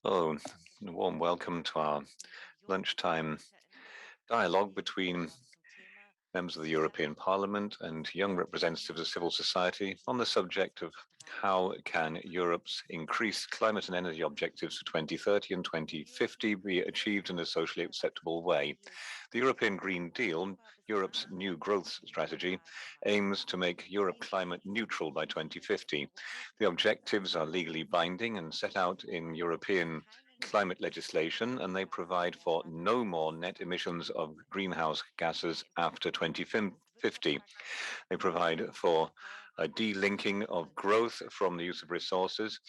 Oh, a warm welcome to our lunchtime dialogue between members of the European Parliament and young representatives of civil society on the subject of how can Europe's increased climate and energy objectives for 2030 and 2050 be achieved in a socially acceptable way. The European Green Deal, Europe's new growth strategy, aims to make Europe climate neutral by 2050. The objectives are legally binding and set out in European climate legislation, and they provide for no more net emissions of greenhouse gases after 2050. They provide for a delinking of growth from the use of resources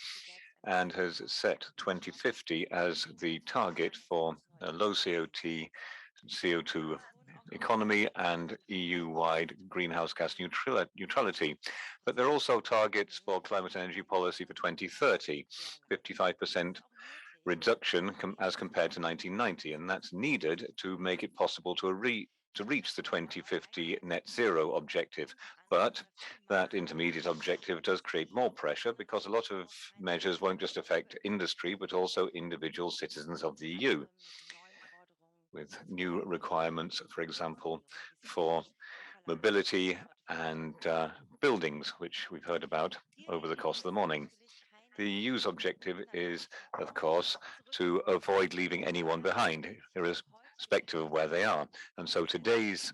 and has set 2050 as the target for a low CO2 economy and EU-wide greenhouse gas neutrality. But there are also targets for climate and energy policy for 2030, 55% reduction as compared to 1990, and that's needed to make it possible to reach the 2050 net zero objective. But that intermediate objective does create more pressure because a lot of measures won't just affect industry, but also individual citizens of the EU, with new requirements, for example, for mobility and buildings, which we've heard about over the course of the morning. The EU's objective is, of course, to avoid leaving anyone behind, irrespective of where they are. And so today's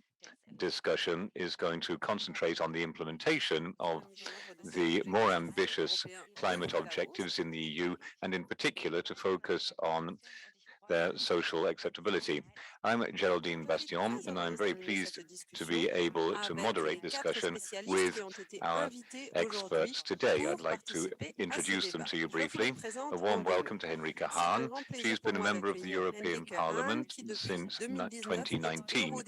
discussion is going to concentrate on the implementation of the more ambitious climate objectives in the EU, and in particular to focus on their social acceptability. I'm Geraldine Bastion, and I'm very pleased to be able to moderate discussion with our experts today. I'd like to introduce them to you briefly. A warm welcome to Henrika Hahn. She's been a member of the European Parliament since 2019.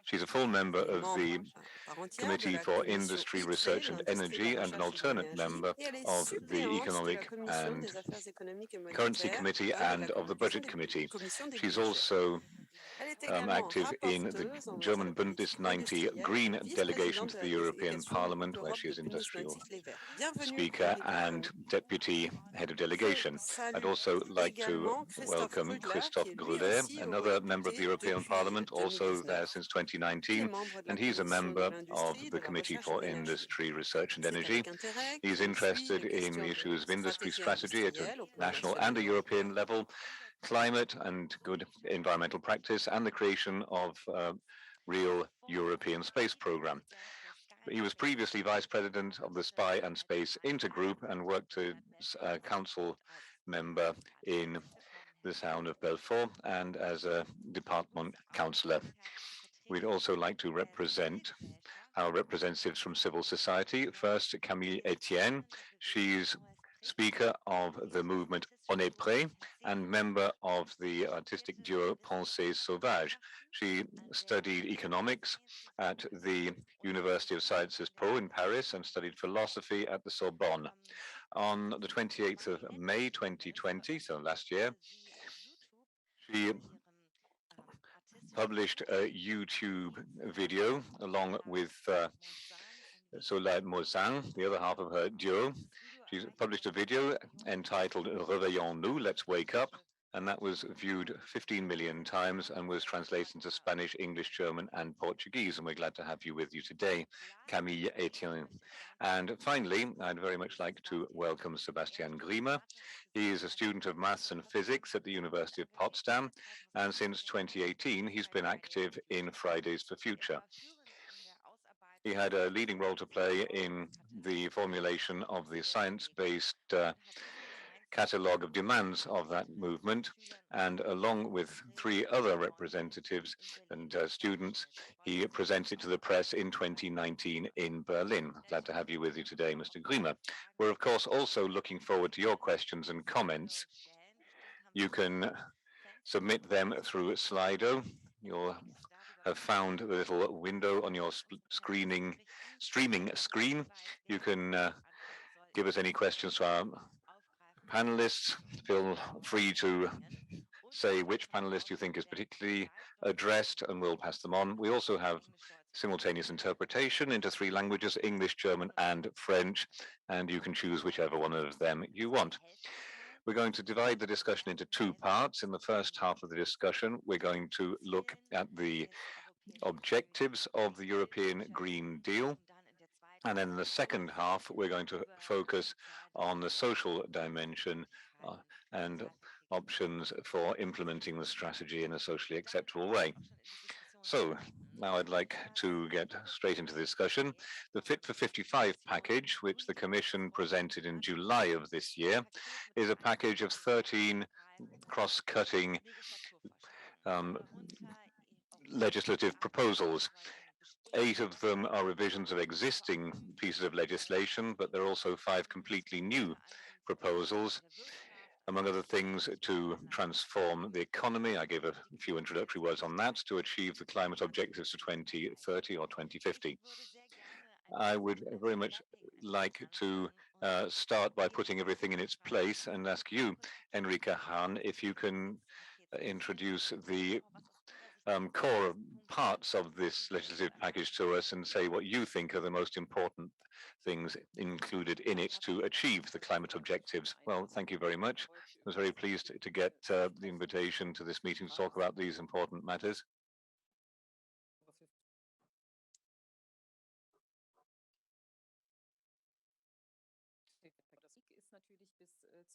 She's a full member of the Committee for Industry, Research and Energy and an alternate member of the Economic and Currency Committee and of the Budget Committee. She's also active in the German Bundes 90 Green delegation to the European Parliament, where she is industrial speaker and deputy head of delegation. I'd also like to welcome Christophe Grudet, another member of the European Parliament, also there since 2019, and he's a member of the Committee for Industry, Research and Energy. He's interested in the issues of industry strategy at a national and a European level, climate and good environmental practice, and the creation of a real European space program. He was previously vice president of the Spy and Space Intergroup and worked as a council member in the town of Belfort and as a department councillor. We'd also like to represent our representatives from civil society. First, Camille Etienne. She's speaker of the movement On est prêt and member of the artistic duo Pensée Sauvage. She studied economics at the University of Sciences Po in Paris and studied philosophy at the Sorbonne. On the 28th of May 2020, so last year, she published a YouTube video along with Soleil Mozin, the other half of her duo. She's published a video entitled Réveillons-nous, Let's Wake Up, and that was viewed 15 million times and was translated into Spanish, English, German, and Portuguese. And we're glad to have you with you today, Camille Etienne. And finally, I'd very much like to welcome Sebastian Grima. He is a student of maths and physics at the University of Potsdam, and since 2018, he's been active in Fridays for Future. He had a leading role to play in the formulation of the science-based catalogue of demands of that movement, and along with three other representatives and students, he presented to the press in 2019 in Berlin. Glad to have you with you today, Mr. Grima. We're of course also looking forward to your questions and comments. You can submit them through Slido. You'll have found the little window on your streaming screen. You can give us any questions to our panelists. Feel free to say which panelist you think is particularly addressed, and we'll pass them on. We also have simultaneous interpretation into 3 languages, English, German, and French, and you can choose whichever one of them you want. We're going to divide the discussion into two parts. In the first half of the discussion, we're going to look at the objectives of the European Green Deal. And then in the second half, we're going to focus on the social dimension and options for implementing the strategy in a socially acceptable way. So now I'd like to get straight into the discussion. The Fit for 55 package, which the Commission presented in July of this year, is a package of 13 cross-cutting legislative proposals. 8 of them are revisions of existing pieces of legislation, but there are also 5 completely new proposals, among other things, to transform the economy. I gave a few introductory words on that, to achieve the climate objectives to 2030 or 2050. I would very much like to start by putting everything in its place and ask you, Enrique Hahn, if you can introduce the core parts of this legislative package to us and say what you think are the most important things included in it to achieve the climate objectives. Well, thank you very much. I was very pleased to get the invitation to this meeting to talk about these important matters.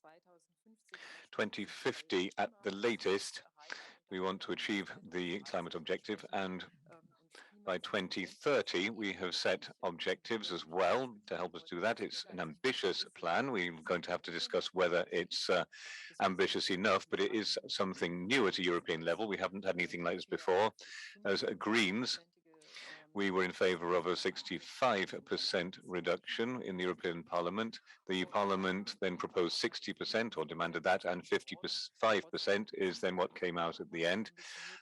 By 2050 at the latest, we want to achieve the climate objective, and by 2030 we have set objectives as well to help us do that. It's an ambitious plan. We're going to have to discuss whether it's ambitious enough, but it is something new at a European level. We haven't had anything like this before. As Greens, we were in favor of a 65% reduction in the European Parliament. The Parliament then proposed 60% or demanded that, and 55% is then what came out at the end.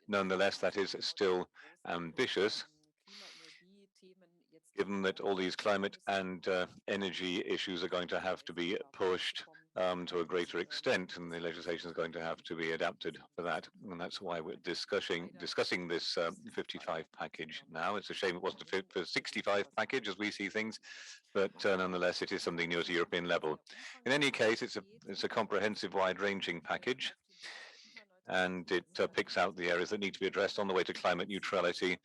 Nonetheless, that is still ambitious, given that all these climate and energy issues are going to have to be pushed to a greater extent, and the legislation is going to have to be adapted for that. And that's why we're discussing this 55 package now. It's a shame it wasn't a Fit for 65 package as we see things, but nonetheless, it is something new at a European level. In any case, it's a comprehensive, wide-ranging package, and it picks out the areas that need to be addressed on the way to climate neutrality,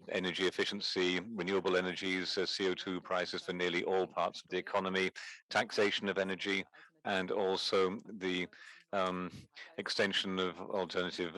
energy efficiency, renewable energies, CO2 prices for nearly all parts of the economy, taxation of energy, and also the extension of alternative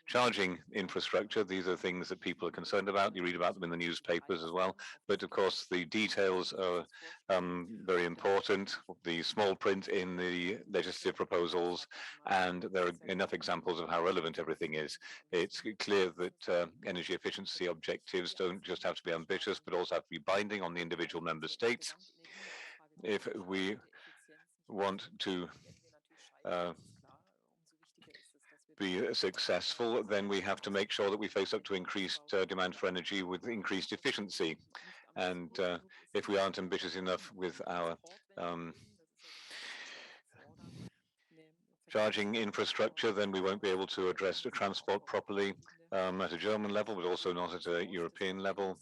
charging infrastructure. These are things that people are concerned about. You read about them in the newspapers as well. But of course, the details are very important. The small print in the legislative proposals, and there are enough examples of how relevant everything is. It's clear that energy efficiency objectives don't just have to be ambitious, but also have to be binding on the individual member states. If we want to be successful, then we have to make sure that we face up to increased demand for energy with increased efficiency. And if we aren't ambitious enough with our charging infrastructure, then we won't be able to address the transport properly at a German level, but also not at a European level.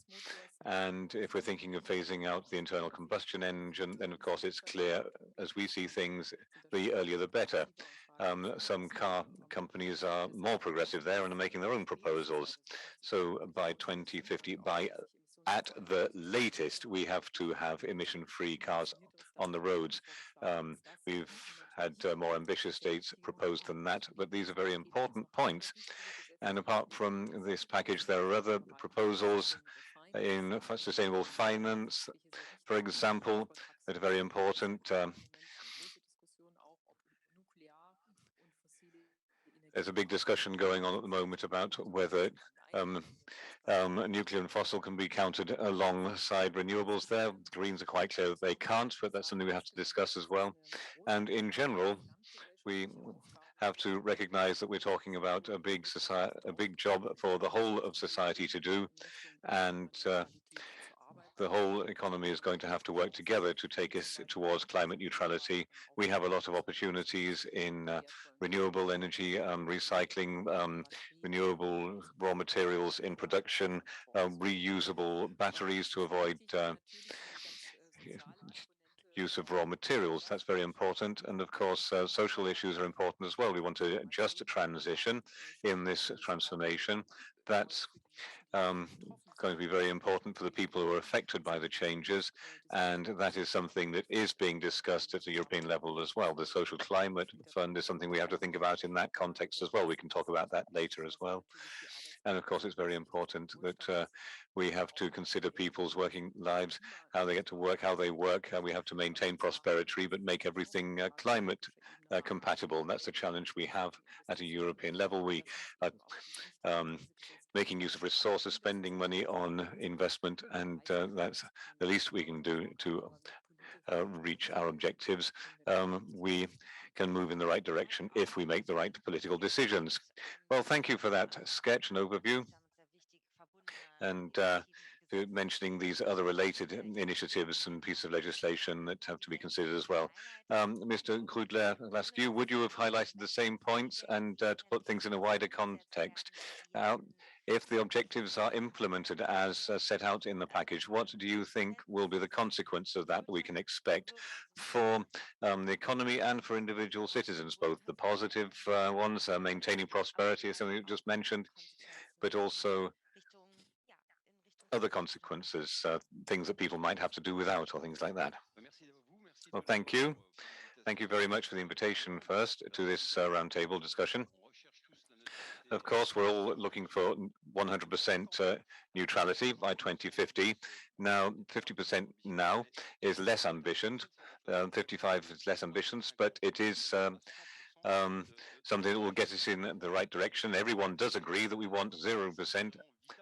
And if we're thinking of phasing out the internal combustion engine, then of course it's clear, as we see things, the earlier the better. Some car companies are more progressive there and are making their own proposals. So by 2050, at the latest, we have to have emission-free cars on the roads. We've had more ambitious dates proposed than that, but these are very important points. And apart from this package, there are other proposals in sustainable finance, for example, that are very important. There's a big discussion going on at the moment about whether nuclear and fossil can be counted alongside renewables there. The Greens are quite clear that they can't, but that's something we have to discuss as well. And in general, we have to recognize that we're talking about a big job for the whole of society to do, and the whole economy is going to have to work together to take us towards climate neutrality. We have a lot of opportunities in renewable energy, recycling, renewable raw materials in production, reusable batteries to avoid use of raw materials. That's very important. And of course, social issues are important as well. We want a just transition in this transformation. That's going to be very important for the people who are affected by the changes. And that is something that is being discussed at the European level as well. The Social Climate Fund is something we have to think about in that context as well. We can talk about that later as well. And of course, it's very important that we have to consider people's working lives, how they get to work, how they work, how we have to maintain prosperity, but make everything climate compatible. And that's the challenge we have at a European level. We are making use of resources, spending money on investment, and that's the least we can do to reach our objectives. We can move in the right direction if we make the right political decisions. Well, thank you for that sketch and overview, and for mentioning these other related initiatives and pieces of legislation that have to be considered as well. Mr. Grudler, I'll ask you, would you have highlighted the same points? And to put things in a wider context, if the objectives are implemented as set out in the package, what do you think will be the consequence of that we can expect for the economy and for individual citizens, both the positive ones, maintaining prosperity, as something you just mentioned, but also other consequences, things that people might have to do without or things like that? Well, thank you. Thank you very much for the invitation first to this roundtable discussion. Of course, we're all looking for 100% neutrality by 2050. Now, 50% now is less ambition. 55 is less ambitious, but it is something that will get us in the right direction. Everyone does agree that we want 0%,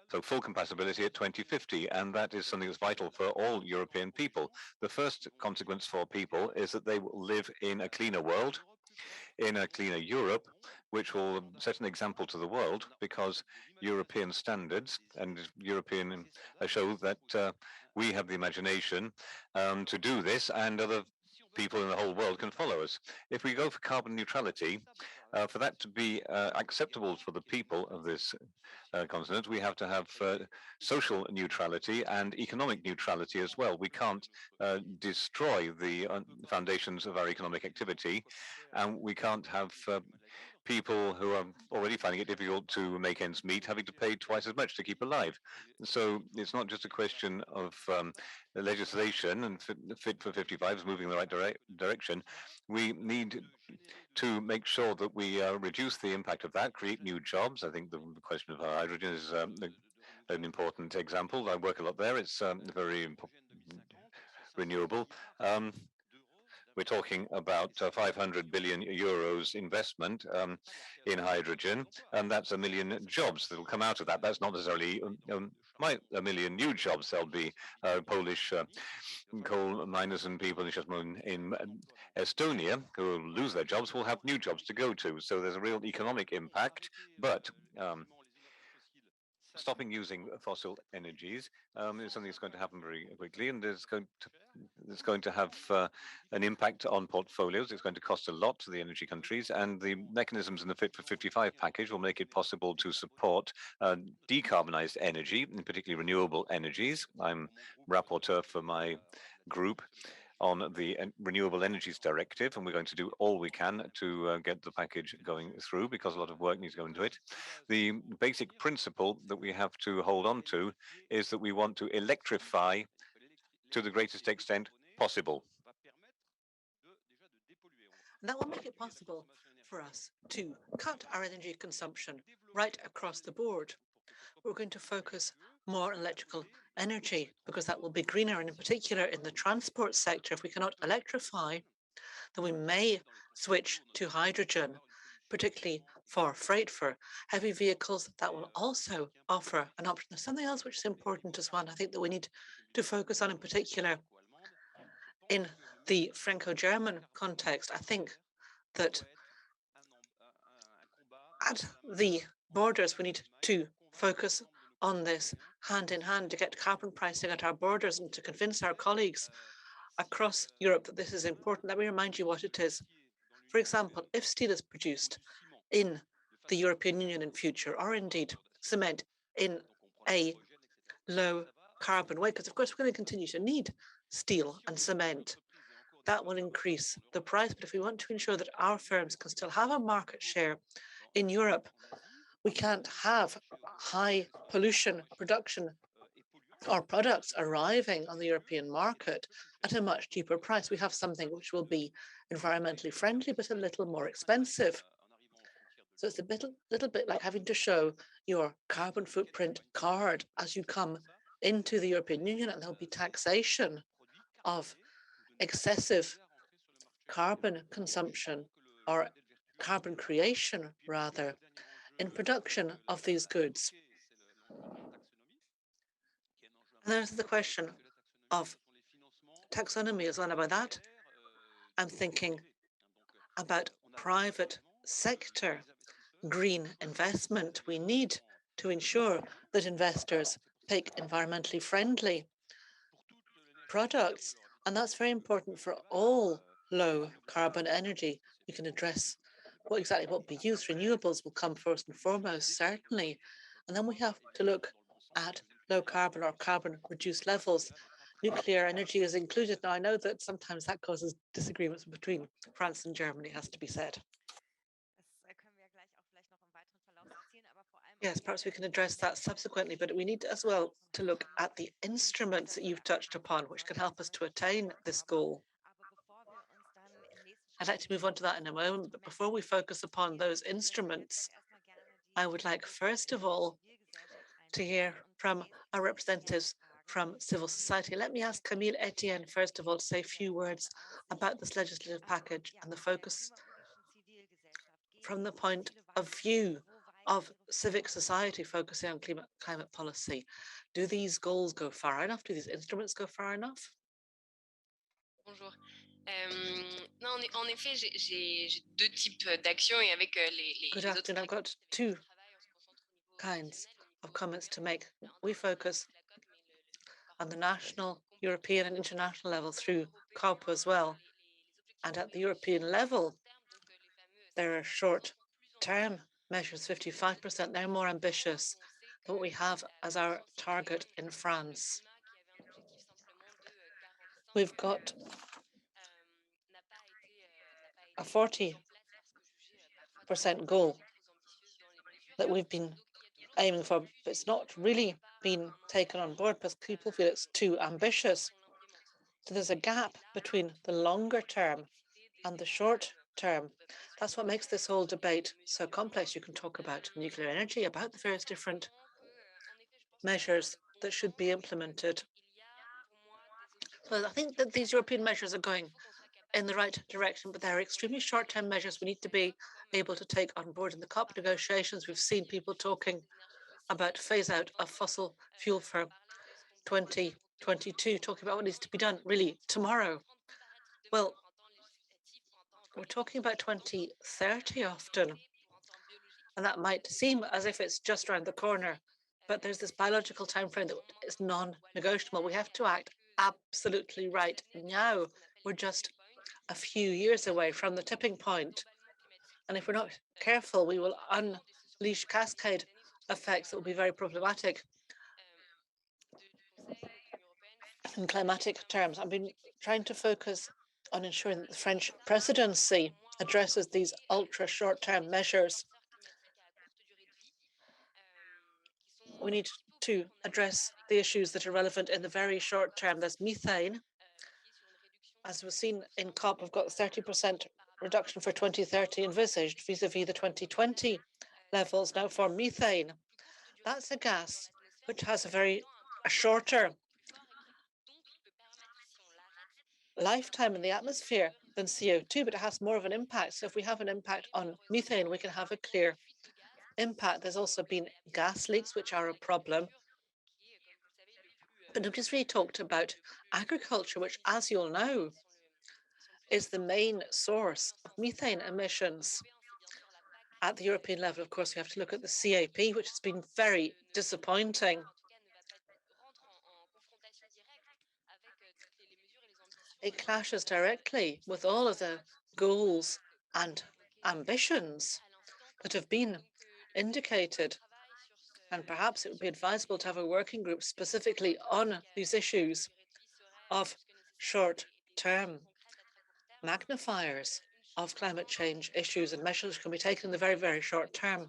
so full compatibility at 2050, and that is something that's vital for all European people. The first consequence for people is that they will live in a cleaner world, in a cleaner Europe, which will set an example to the world, because European standards and European show that we have the imagination to do this, and other people in the whole world can follow us. If we go for carbon neutrality, for that to be acceptable for the people of this continent, we have to have social neutrality and economic neutrality as well. We can't destroy the foundations of our economic activity, and we can't have people who are already finding it difficult to make ends meet having to pay twice as much to keep alive. So it's not just a question of legislation, and Fit for 55 is moving in the right direction. We need to make sure that we reduce the impact of that, create new jobs. I think the question of hydrogen is an important example. I work a lot there. It's very renewable. We're talking about 500 billion euros investment in hydrogen, and that's 1 million jobs that will come out of that. That's not necessarily a million new jobs. There'll be Polish coal miners and people in Estonia who will lose their jobs will have new jobs to go to. So there's a real economic impact, but stopping using fossil energies is something that's going to happen very quickly, and it's going to have an impact on portfolios. It's going to cost a lot to the energy countries, and the mechanisms in the Fit for 55 package will make it possible to support decarbonized energy, and particularly renewable energies. I'm rapporteur for my group on the Renewable Energies Directive, and we're going to do all we can to get the package going through, because a lot of work needs to go into it. The basic principle that we have to hold on to is that we want to electrify to the greatest extent possible. And that will make it possible for us to cut our energy consumption right across the board. We're going to focus more on electrical energy, because that will be greener, and in particular in the transport sector. If we cannot electrify, then we may switch to hydrogen, particularly for freight, for heavy vehicles. That will also offer an option. There's something else which is important as well, I think that we need to focus on in particular in the Franco-German context. I think that at the borders we need to focus on this hand in hand to get carbon pricing at our borders, and to convince our colleagues across Europe that this is important. Let me remind you what it is. For example, if steel is produced in the European Union in future, or indeed cement in a low carbon way, because of course we're going to continue to need steel and cement, that will increase the price. But if we want to ensure that our firms can still have a market share in Europe, we can't have high pollution production or products arriving on the European market at a much cheaper price. We have something which will be environmentally friendly, but a little more expensive. So it's a little bit like having to show your carbon footprint card as you come into the European Union, and there'll be taxation of excessive carbon consumption or carbon creation, rather, in production of these goods. And there's the question of taxonomy as well. About that, I'm thinking about private sector green investment. We need to ensure that investors pick environmentally friendly products, and that's very important for all low carbon energy. We can address exactly what we use. Renewables will come first and foremost, certainly. And then we have to look at low carbon or carbon reduced levels. Nuclear energy is included. Now, I know that sometimes that causes disagreements between France and Germany, has to be said. Yes, perhaps we can address that subsequently, but we need as well to look at the instruments that you've touched upon, which can help us to attain this goal. I'd like to move on to that in a moment, but before we focus upon those instruments, I would like, first of all, to hear from our representatives from civil society. Let me ask Camille Etienne, first of all, to say a few words about this legislative package and the focus from the point of view of civic society focusing on climate policy. Do these goals go far enough? Do these instruments go far enough? Bonjour. Non, en effet, j'ai deux types d'actions et avec Good les autres afternoon. I've got two kinds of comments to make. We focus on the national, European, and international level through COP as well. And at the European level, there are short-term measures, 55%. They're more ambitious than what we have as our target in France. We've got a 40% goal that we've been aiming for, but it's not really been taken on board because people feel it's too ambitious. So there's a gap between the longer term and the short term. That's what makes this whole debate so complex. You can talk about nuclear energy, about the various different measures that should be implemented. So I think that these European measures are going in the right direction, but they're extremely short-term measures we need to be able to take on board. In the COP negotiations, we've seen people talking about phase out of fossil fuel for 2022, talking about what needs to be done really tomorrow. Well, we're talking about 2030 often, and that might seem as if it's just around the corner, but there's this biological time frame that is non-negotiable. We have to act absolutely right now. We're just a few years away from the tipping point. And if we're not careful, we will unleash cascade effects that will be very problematic in climatic terms. I've been trying to focus on ensuring that the French presidency addresses these ultra short-term measures. We need to address the issues that are relevant in the very short term. There's methane. As was seen in COP, we've got 30% reduction for 2030 envisaged vis-a-vis the 2020 levels. Now for methane, that's a gas which has a shorter lifetime in the atmosphere than CO2, but it has more of an impact. So if we have an impact on methane, we can have a clear impact. There's also been gas leaks, which are a problem. But nobody's really talked about agriculture, which, as you'll know, is the main source of methane emissions. At the European level, of course, we have to look at the CAP, which has been very disappointing. It clashes directly with all of the goals and ambitions that have been indicated. And perhaps it would be advisable to have a working group specifically on these issues of short-term magnifiers of climate change issues and measures can be taken in the very, very short term.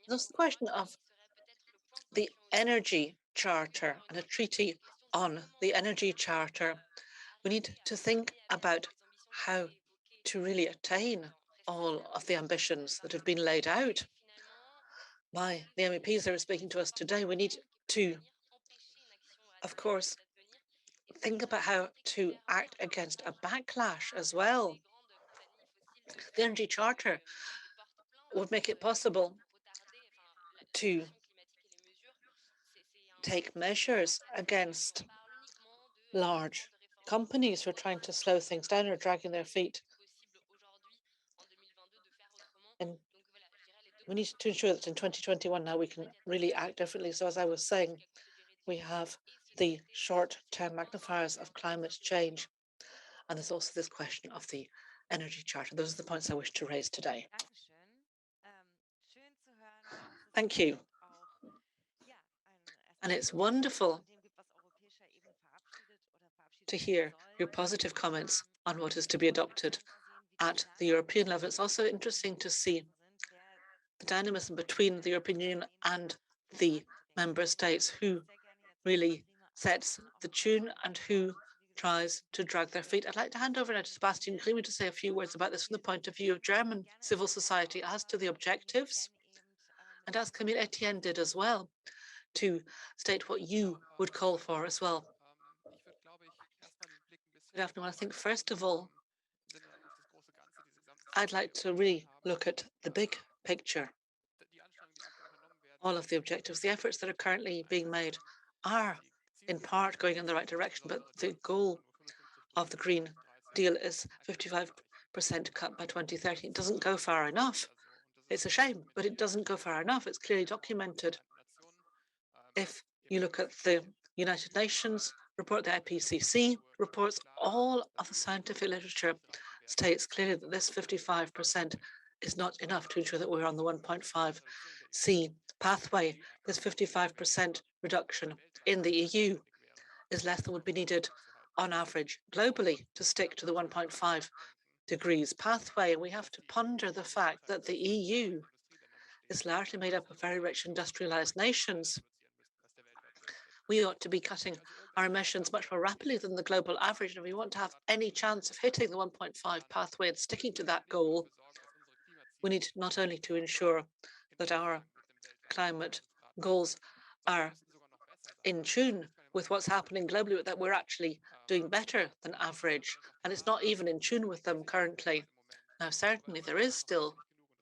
There's the question of the energy charter and a treaty on the energy charter. We need to think about how to really attain all of the ambitions that have been laid out by the MEPs that are speaking to us today. We need to, of course, think about how to act against a backlash as well. The Energy Charter would make it possible to take measures against large companies who are trying to slow things down or dragging their feet. And we need to ensure that in 2021 now we can really act differently. So as I was saying, we have the short-term magnifiers of climate change. And there's also this question of the energy charter. Those are the points I wish to raise today. Thank you. And it's wonderful to hear your positive comments on what is to be adopted at the European level. It's also interesting to see the dynamism between the European Union and the member states, who really sets the tune and who tries to drag their feet. I'd like to hand over now to Sebastian Grima to say a few words about this from the point of view of German civil society as to the objectives, and as Camille Etienne did as well, to state what you would call for as well. Good afternoon. I think, first of all, I'd like to really look at the big picture. All of the objectives, the efforts that are currently being made are in part going in the right direction, but the goal of the Green Deal is 55% cut by 2030. It doesn't go far enough. It's a shame, but it doesn't go far enough. It's clearly documented. If you look at the United Nations report, the IPCC reports, all of the scientific literature states clearly that this 55% is not enough to ensure that we're on the 1.5 C pathway. This 55% reduction in the EU is less than would be needed on average globally to stick to the 1.5 degrees pathway. And we have to ponder the fact that the EU is largely made up of very rich industrialized nations. We ought to be cutting our emissions much more rapidly than the global average. And if we want to have any chance of hitting the 1.5 pathway and sticking to that goal, we need not only to ensure that our climate goals are in tune with what's happening globally, but that we're actually doing better than average. And it's not even in tune with them currently. Now, certainly there is still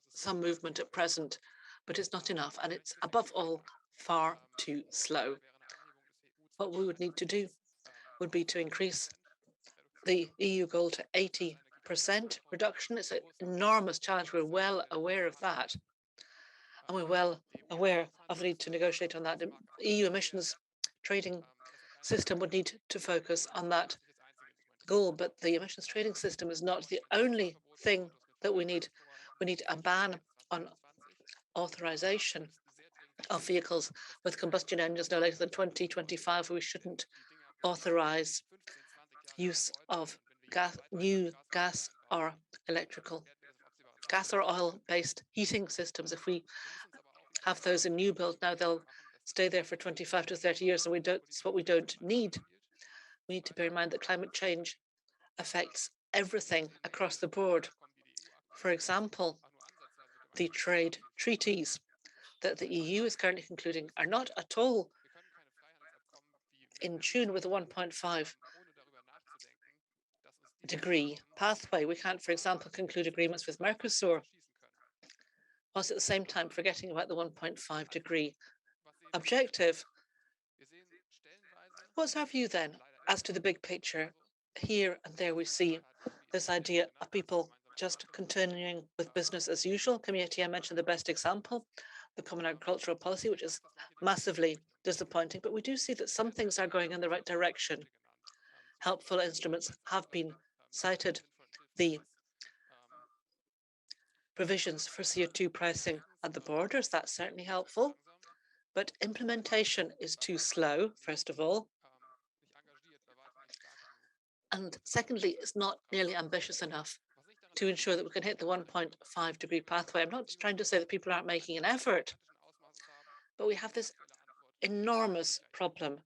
some movement at present, but it's not enough. And it's above all far too slow. What we would need to do would be to increase the EU goal to 80% reduction. It's an enormous challenge. We're well aware of that. And we're well aware of the need to negotiate on that. The EU emissions trading system would need to focus on that goal, but the emissions trading system is not the only thing that we need. We need a ban on authorization of vehicles with combustion engines no later than 2025. We shouldn't authorize use of new gas or oil-based heating systems. If we have those in new build now, they'll stay there for 25 to 30 years, and it's what we don't need. We need to bear in mind that climate change affects everything across the board. For example, the trade treaties that the EU is currently concluding are not at all in tune with the 1.5 degree pathway. We can't, for example, conclude agreements with Mercosur, whilst at the same time forgetting about the 1.5 degree objective. What's our view then as to the big picture? Here and there we see this idea of people just continuing with business as usual. Community, I mentioned the best example, the common agricultural policy, which is massively disappointing, but we do see that some things are going in the right direction. Helpful instruments have been cited. The provisions for CO2 pricing at the borders, that's certainly helpful, but implementation is too slow, first of all. And secondly, it's not nearly ambitious enough to ensure that we can hit the 1.5-degree pathway. I'm not trying to say that people aren't making an effort, but we have this enormous problem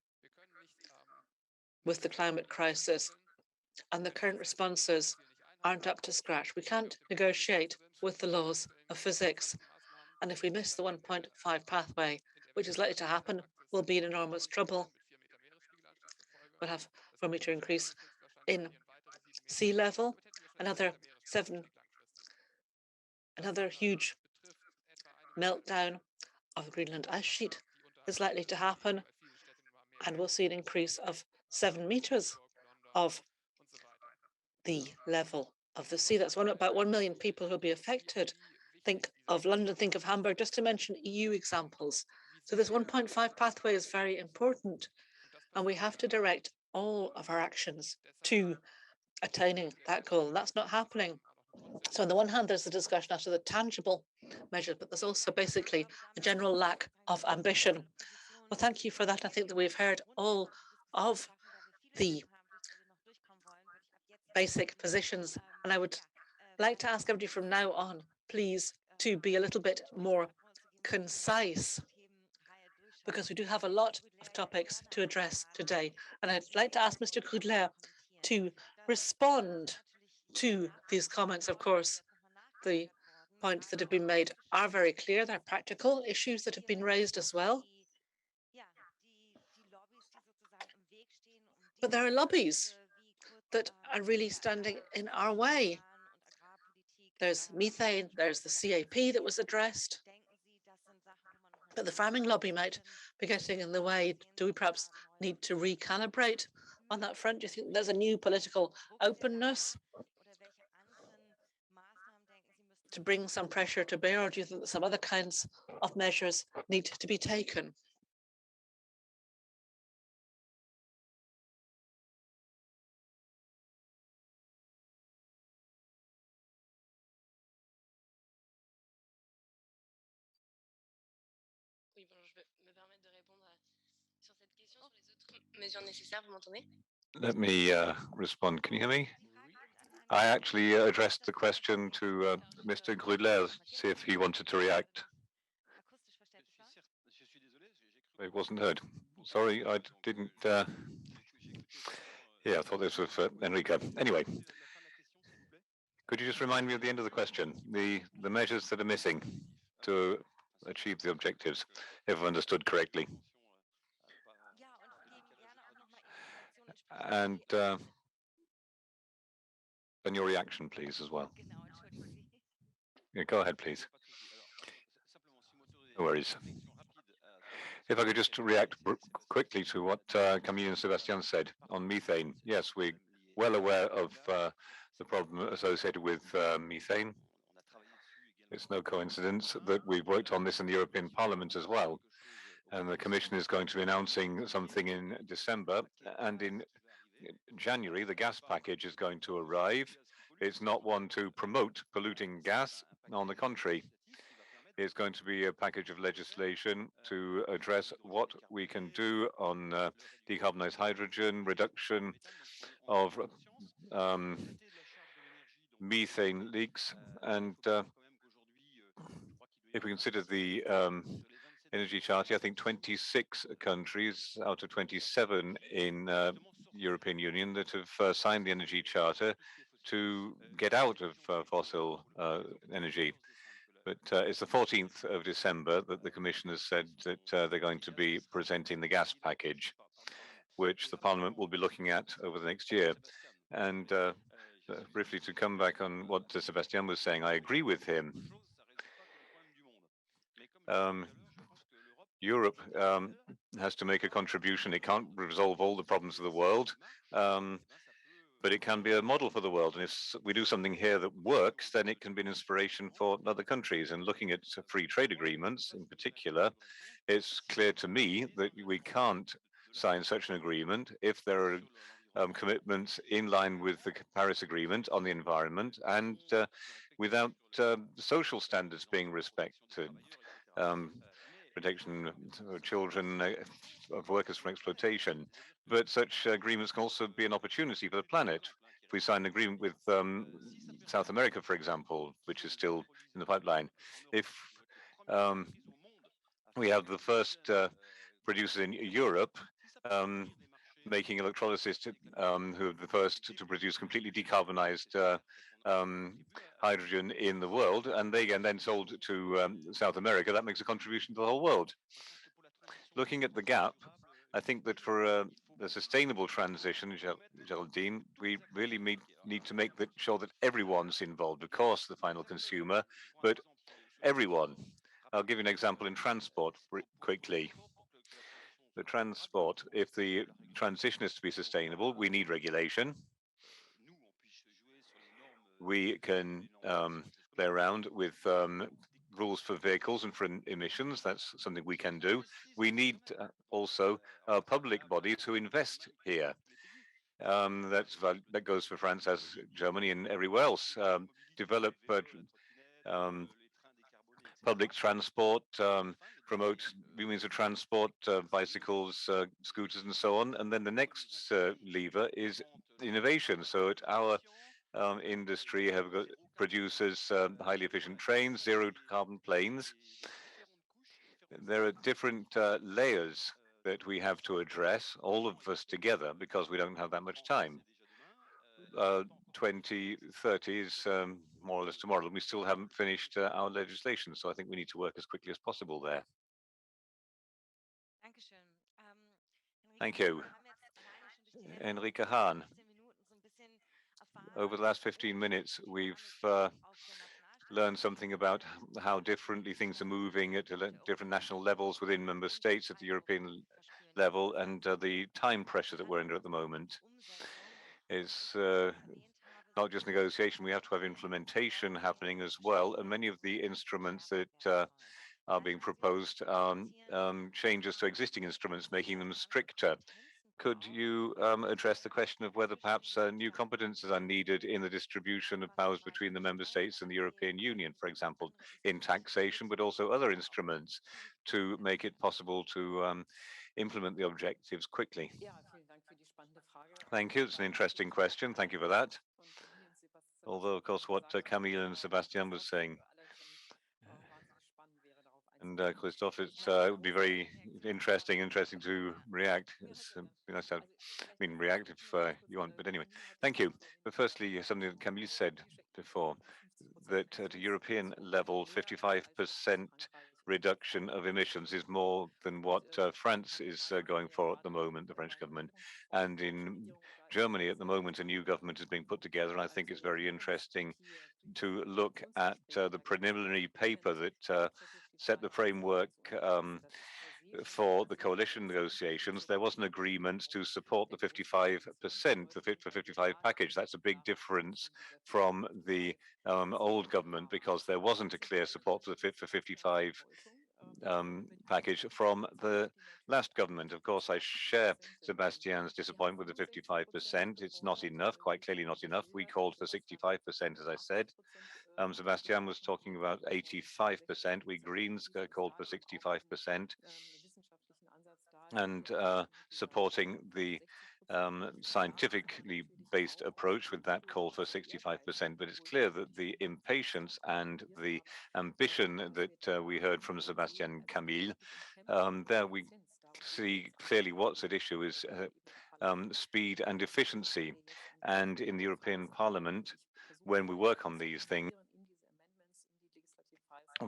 with the climate crisis, and the current responses aren't up to scratch. We can't negotiate with the laws of physics. And if we miss the 1.5 pathway, which is likely to happen, we'll be in enormous trouble. We'll have 4-meter increase in sea level, another huge meltdown of the Greenland ice sheet is likely to happen, and we'll see an increase of 7 meters of the level of the sea. That's about 1 million people who'll be affected. Think of London, think of Hamburg, just to mention EU examples. So this 1.5 pathway is very important, and we have to direct all of our actions to attaining that goal. And that's not happening. So on the one hand, there's the discussion as to the tangible measures, but there's also basically a general lack of ambition. Well, thank you for that. I think that we've heard all of the basic positions, and I would like to ask everybody from now on, please, to be a little bit more concise, because we do have a lot of topics to address today. And I'd like to ask Mr. Grudler to respond to these comments. Of course, the points that have been made are very clear. They're practical issues that have been raised as well. But there are lobbies that are really standing in our way. There's methane, there's the CAP that was addressed. But the farming lobby might be getting in the way. Do we perhaps need to recalibrate on that front? Do you think there's a new political openness to bring some pressure to bear, or do you think that some other kinds of measures need to be taken? Oui, bon, je vais me permettre de répondre sur cette question, sur les autres mesures nécessaires. Vous m'entendez? Let me respond. Can you hear me? I actually addressed the question to Mr. Grudler, see if he wanted to react. It wasn't heard. Sorry, I didn't. Yeah, I thought this was Enrique. Anyway, could you just remind me of the end of the question? The measures that are missing to achieve the objectives, if I've understood correctly. And your reaction, please, as well. Yeah, go ahead, please. No worries. If I could just react quickly to what Camille and Sebastian said on methane. Yes, we're well aware of the problem associated with methane. It's no coincidence that we've worked on this in the European Parliament as well. And the Commission is going to be announcing something in December. And in January, the gas package is going to arrive. It's not one to promote polluting gas. On the contrary, it's going to be a package of legislation to address what we can do on decarbonized hydrogen, reduction of methane leaks. And if we consider the energy charter, I think 26 countries out of 27 in European Union that have signed the energy charter to get out of fossil energy. But it's the 14th of December that the Commission has said that they're going to be presenting the gas package, which the Parliament will be looking at over the next year. And briefly to come back on what Sebastian was saying, I agree with him. Europe has to make a contribution. It can't resolve all the problems of the world, but it can be a model for the world. And if we do something here that works, then it can be an inspiration for other countries. And looking at free trade agreements in particular, it's clear to me that we can't sign such an agreement if there are commitments in line with the Paris Agreement on the environment and without social standards being respected. Protection of children, of workers from exploitation. But such agreements can also be an opportunity for the planet. If we sign an agreement with South America, for example, which is still in the pipeline, if um, we have the first producers in Europe making electrolysis, who are the first to produce completely decarbonized um, hydrogen in the world, and they again then sold to South America. That makes a contribution to the whole world. Looking at the gap, I think that for a sustainable transition, Geraldine, we really need to make sure that everyone's involved. Of course, the final consumer, but everyone. I'll give you an example in transport quickly. The transport, if the transition is to be sustainable, we need regulation. We can play around with rules for vehicles and for emissions. That's something we can do. We need also public bodies who invest here. That goes for France as Germany and everywhere else. Develop um, public transport, promote new means of transport, bicycles, scooters, and so on. And then the next lever is innovation. So at our industry have got produces highly efficient trains, zero carbon planes. There are different layers that we have to address, all of us together, because we don't have that much time. 2030 is more or less tomorrow, and we still haven't finished our legislation. So I think we need to work as quickly as possible there. Thank you. Enrique Hahn. Over the last 15 minutes, we've learned something about how differently things are moving at different national levels within member states at the European level, and the time pressure that we're under at the moment. Is not just negotiation, we have to have implementation happening as well. And many of the instruments that are being proposed are changes to existing instruments, making them stricter. Could you address the question of whether perhaps new competences are needed in the distribution of powers between the member states and the European Union, for example, in taxation, but also other instruments to make it possible to implement the objectives quickly? Thank you. It's an interesting question. Thank you for that. Although, of course, what Camille and Sebastian was saying, and Christophe, it would be very interesting to react. It's nice to react if you want. But anyway, thank you. But firstly, something that Camille said before, that at a European level, 55% reduction of emissions is more than what France is going for at the moment, the French government. And in Germany at the moment, a new government is being put together, and I think it's very interesting to look at the preliminary paper that set the framework for the coalition negotiations. There was an agreement to support the 55%, the Fit for 55 package. That's a big difference from the old government, because there wasn't a clear support for the Fit for 55 package from the last government. Of course, I share Sebastian's disappointment with the 55%. It's not enough, quite clearly not enough. We called for 65%, as I said. Sebastian was talking about 85%. We Greens called for 65%, and supporting the scientifically based approach with that call for 65%. But it's clear that the impatience and the ambition that we heard from Sebastian Camille, there we see clearly what's at issue is speed and efficiency. And in the European Parliament, when we work on these things,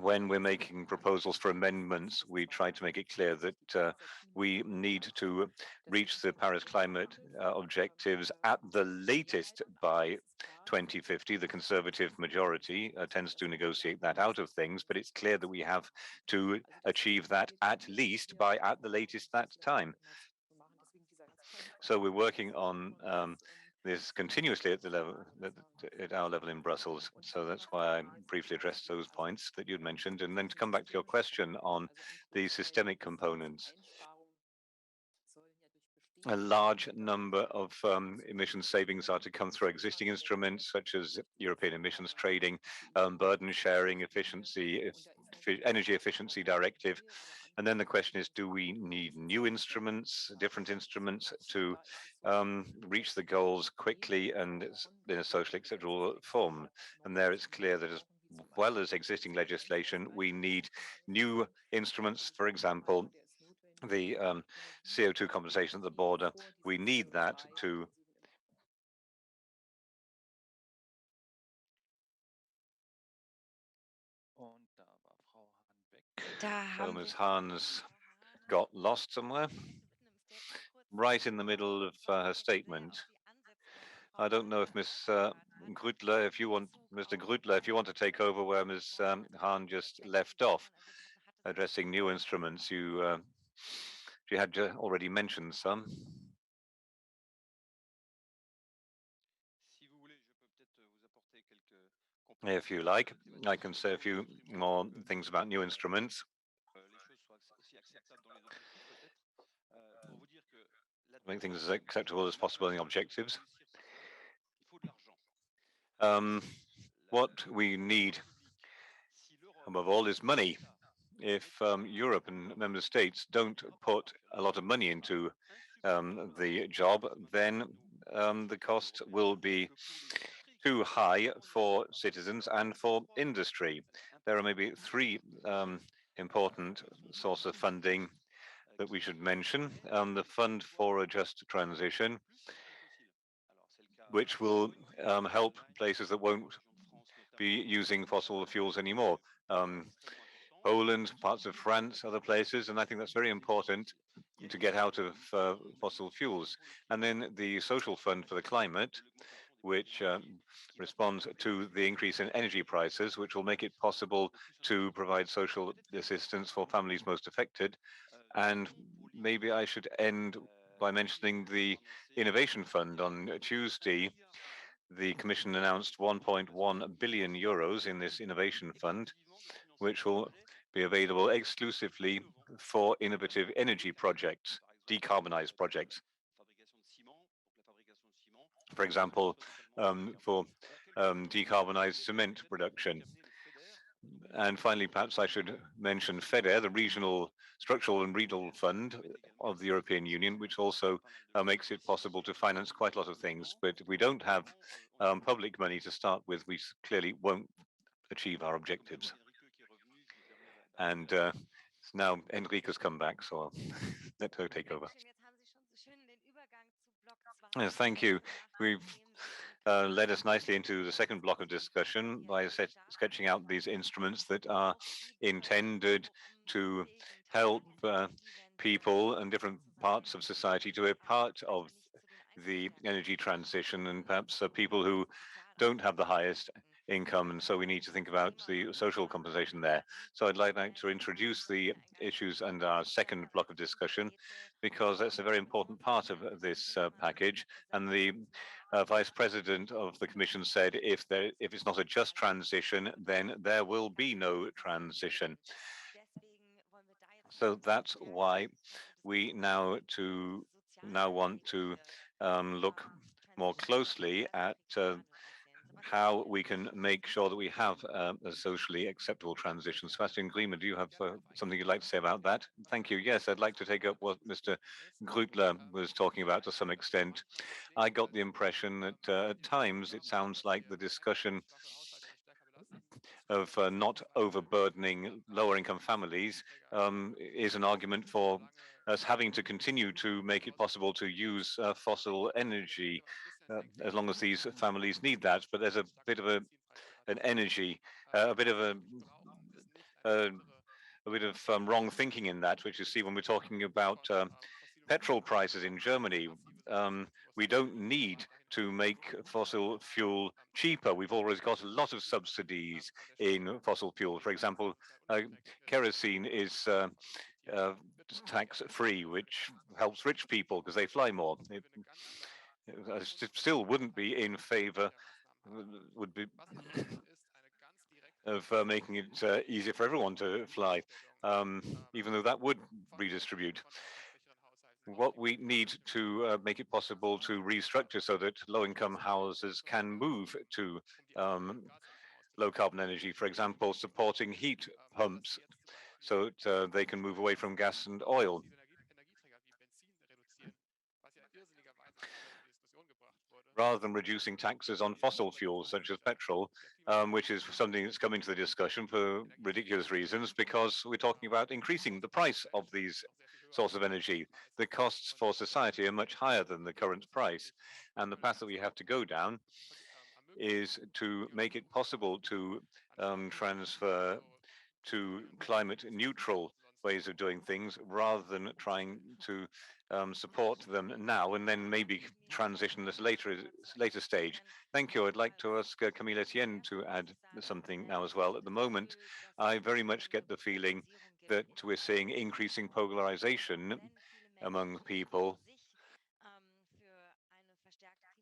when we're making proposals for amendments, we try to make it clear that we need to reach the Paris climate objectives at the latest by 2050. The Conservative majority tends to negotiate that out of things, but it's clear that we have to achieve that at least by at the latest that time. So we're working on this continuously at the level, at our level in Brussels. So that's why I briefly addressed those points that you'd mentioned. And then to come back to your question on the systemic components, a large number of emission savings are to come through existing instruments such as European emissions trading, burden sharing, efficiency, energy efficiency directive. And then the question is, do we need new instruments, different instruments to reach the goals quickly and in a socially acceptable form? And there it's clear that as well as existing legislation, we need new instruments, for example, the CO2 compensation at the border. We need that to so Ms. Hahn's got lost somewhere, right in the middle of her statement. I don't know if Ms. Grüttler, if you want, Mr. Grüttler, if you want to take over where Ms. Hahn just left off, addressing new instruments. You had already mentioned some. If you like, I can say a few more things about new instruments. Make things as acceptable as possible in the objectives. What we need above all is money. If Europe and member states don't put a lot of money into the job, then the cost will be too high for citizens and for industry. There are maybe three important sources of funding that we should mention. The Fund for a Just Transition, which will help places that won't be using fossil fuels anymore. Poland, parts of France, other places, and I think that's very important to get out of fossil fuels. And then the Social Fund for the Climate, which responds to the increase in energy prices, which will make it possible to provide social assistance for families most affected. And maybe I should end by mentioning the Innovation Fund. On Tuesday, the Commission announced 1.1 billion euros in this Innovation Fund, which will be available exclusively for innovative energy projects, decarbonized projects. For example, for decarbonized cement production. And finally, perhaps I should mention FEDER, the Regional Structural and Regional Fund of the European Union, which also makes it possible to finance quite a lot of things. But if we don't have public money to start with, we clearly won't achieve our objectives. And now Enrique's come back, so I'll let her take over. Yes, thank you. We've led us nicely into the second block of discussion by sketching out these instruments that are intended to help people and different parts of society to be part of the energy transition, and perhaps people who don't have the highest income, and so we need to think about the social compensation there. So I'd like to introduce the issues and our second block of discussion, because that's a very important part of this package. And the Vice President of the Commission said, if it's not a just transition, then there will be no transition. So that's why we now want to look more closely at how we can make sure that we have a socially acceptable transition. Sebastian Grima, do you have something you'd like to say about that? Thank you. Yes, I'd like to take up what Mr. Grüttler was talking about to some extent. I got the impression that at times it sounds like the discussion of not overburdening lower income families is an argument for us having to continue to make it possible to use fossil energy as long as these families need that. But there's a bit of an energy, a bit of wrong thinking in that, which you see when we're talking about petrol prices in Germany. We don't need to make fossil fuel cheaper. We've always got a lot of subsidies in fossil fuel. For example, kerosene is tax-free, which helps rich people because they fly more. I still wouldn't be in favor, would be of making it easier for everyone to fly, even though that would redistribute. What we need to make it possible to restructure so that low-income houses can move to low-carbon energy, for example, supporting heat pumps so that they can move away from gas and oil. Rather than reducing taxes on fossil fuels such as petrol, which is something that's come into the discussion for ridiculous reasons, because we're talking about increasing the price of these sources of energy. The costs for society are much higher than the current price. And the path that we have to go down is to make it possible to transfer to climate neutral ways of doing things rather than trying to support them now and then maybe transition this later stage. Thank you. I'd like to ask Camille Etienne to add something now as well. At the moment, I very much get the feeling that we're seeing increasing polarization among people,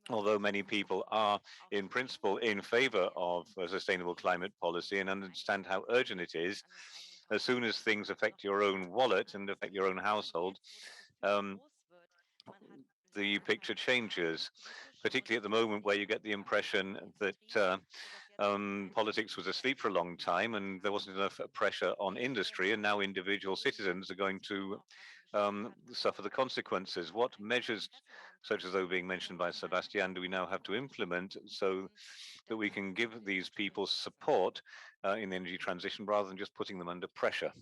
although many people are in principle in favor of a sustainable climate policy and understand how urgent it is. As soon as things affect your own wallet and affect your own household, um, the picture changes, particularly at the moment where you get the impression that politics was asleep for a long time and there wasn't enough pressure on industry, and now individual citizens are going to suffer the consequences. What measures, such as those being mentioned by Sebastian, do we now have to implement so that we can give these people support in the energy transition rather than just putting them under pressure?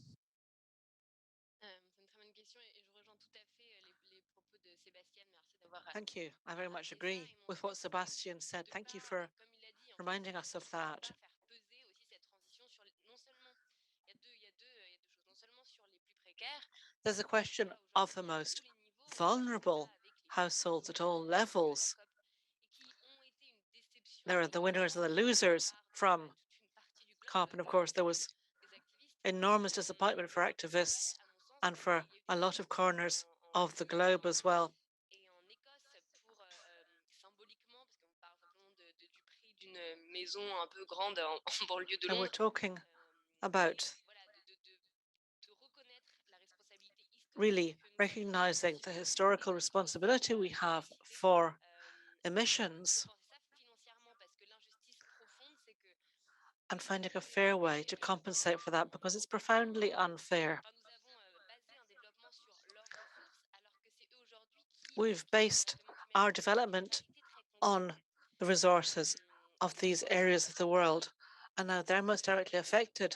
Thank you. I very much agree with what Sebastian said. Thank you for reminding us of that. There's a question of the most vulnerable households at all levels. There are the winners and the losers from COP. And of course, there was enormous disappointment for activists and for a lot of corners of the globe as well. And we're talking about really recognizing the historical responsibility we have for emissions and finding a fair way to compensate for that, because it's profoundly unfair. We've based our development on the resources of these areas of the world, and now they're most directly affected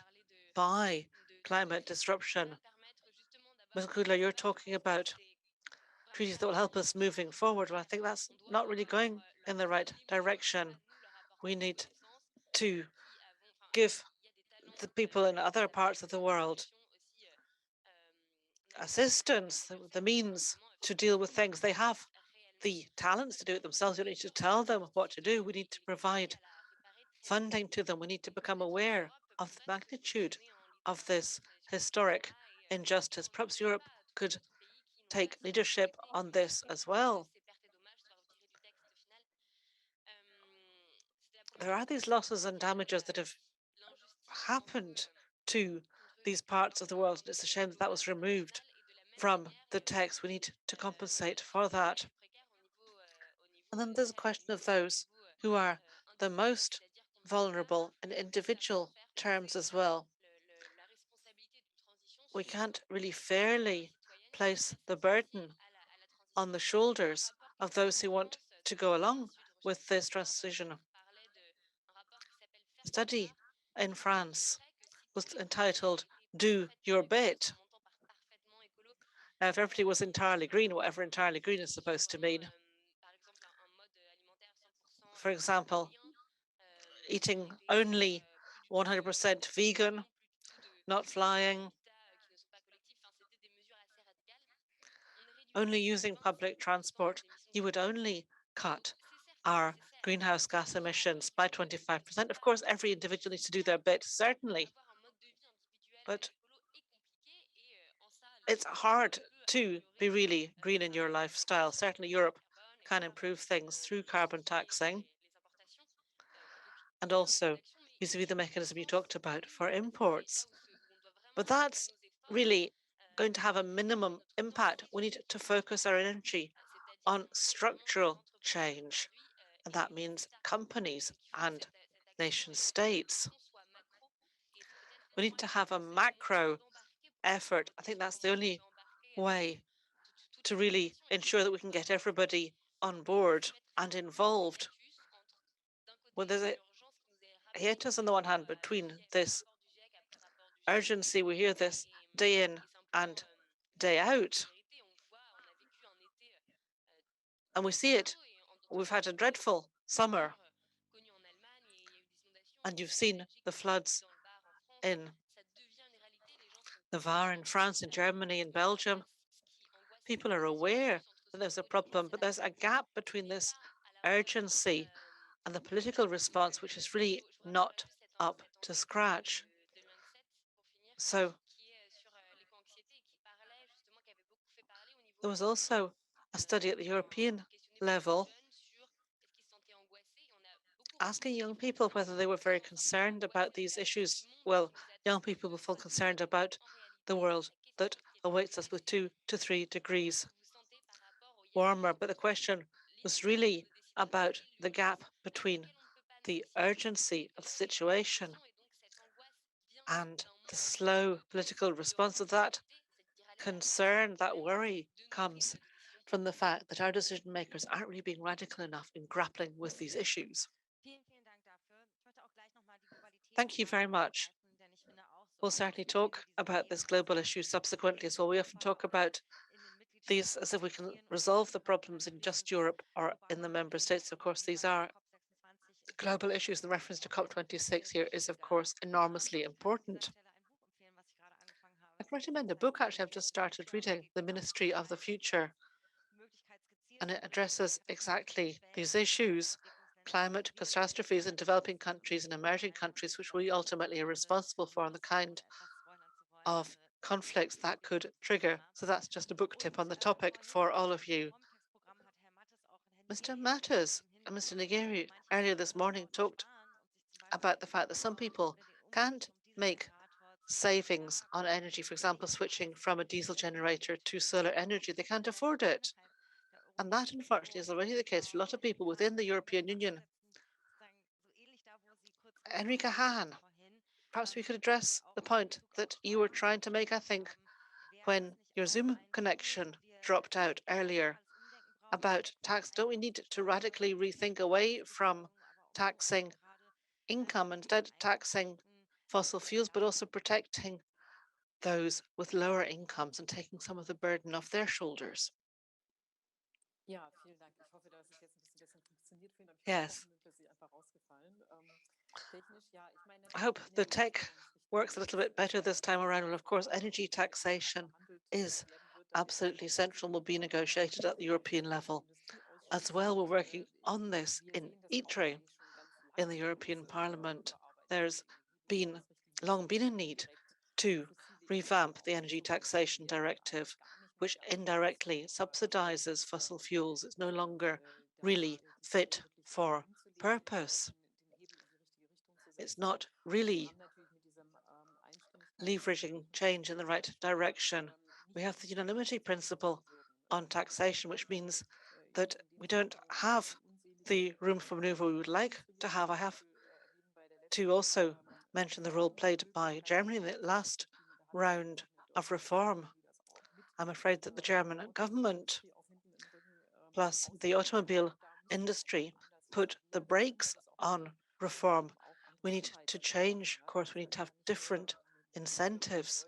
by climate disruption. Ms. Kudler, you're talking about treaties that will help us moving forward. Well, I think that's not really going in the right direction. We need to give the people in other parts of the world assistance, the means to deal with things. They have the talents to do it themselves. We don't need to tell them what to do. We need to provide funding to them. We need to become aware of the magnitude of this historic injustice. Perhaps Europe could take leadership on this as well. There are these losses and damages that have happened to these parts of the world. And it's a shame that that was removed from the text. We need to compensate for that. And then there's a question of those who are the most vulnerable in individual terms as well. We can't really fairly place the burden on the shoulders of those who want to go along with this transition. A study in France was entitled "Do Your Bit." Now, if everybody was entirely green, whatever entirely green is supposed to mean, for example, eating only 100% vegan, not flying, only using public transport, you would only cut our greenhouse gas emissions by 25%. Of course, every individual needs to do their bit, certainly, but it's hard to be really green in your lifestyle. Certainly, Europe can improve things through carbon taxing and also vis-a-vis the mechanism you talked about for imports. But that's really going to have a minimum impact. We need to focus our energy on structural change, and that means companies and nation states. We need to have a macro effort. I think that's the only way to really ensure that we can get everybody on board and involved. Well, there's a hiatus on the one hand between this urgency, we hear this day in and day out, and we see it. We've had a dreadful summer, and you've seen the floods in the Var in France, in Germany, in Belgium. People are aware that there's a problem, but there's a gap between this urgency and the political response, which is really not up to scratch. So there was also a study at the European level asking young people whether they were very concerned about these issues. Well, young people will feel concerned about the world that awaits us with 2 to 3 degrees warmer. But the question was really about the gap between the urgency of the situation and the slow political response of that concern, that worry comes from the fact that our decision makers aren't really being radical enough in grappling with these issues. Thank you very much. We'll certainly talk about this global issue subsequently as well. We often talk about these as if we can resolve the problems in just Europe or in the member states. Of course, these are global issues. The reference to COP26 here is, of course, enormously important. I can recommend a book, actually, I've just started reading, The Ministry of the Future, and it addresses exactly these issues, climate catastrophes in developing countries and emerging countries, which we ultimately are responsible for, and the kind of conflicts that could trigger. So that's just a book tip on the topic for all of you. Mr. Matters and Mr. Nigeri earlier this morning talked about the fact that some people can't make savings on energy, for example, switching from a diesel generator to solar energy. They can't afford it. And that, unfortunately, is already the case for a lot of people within the European Union. Enrique Hahn, perhaps we could address the point that you were trying to make, I think, when your Zoom connection dropped out earlier about tax. Don't we need to radically rethink away from taxing income, instead taxing fossil fuels, but also protecting those with lower incomes and taking some of the burden off their shoulders? Yes. I hope the tech works a little bit better this time around. Well, of course, energy taxation is absolutely central, will be negotiated at the European level. As well, we're working on this in ITRE, in the European Parliament. There's long been a need to revamp the energy taxation directive, which indirectly subsidizes fossil fuels. It's no longer really fit for purpose. It's not really leveraging change in the right direction. We have the unanimity principle on taxation, which means that we don't have the room for maneuver we would like to have. I have to also mention the role played by Germany in the last round of reform. I'm afraid that the German government plus the automobile industry put the brakes on reform. We need to change, of course, we need to have different incentives.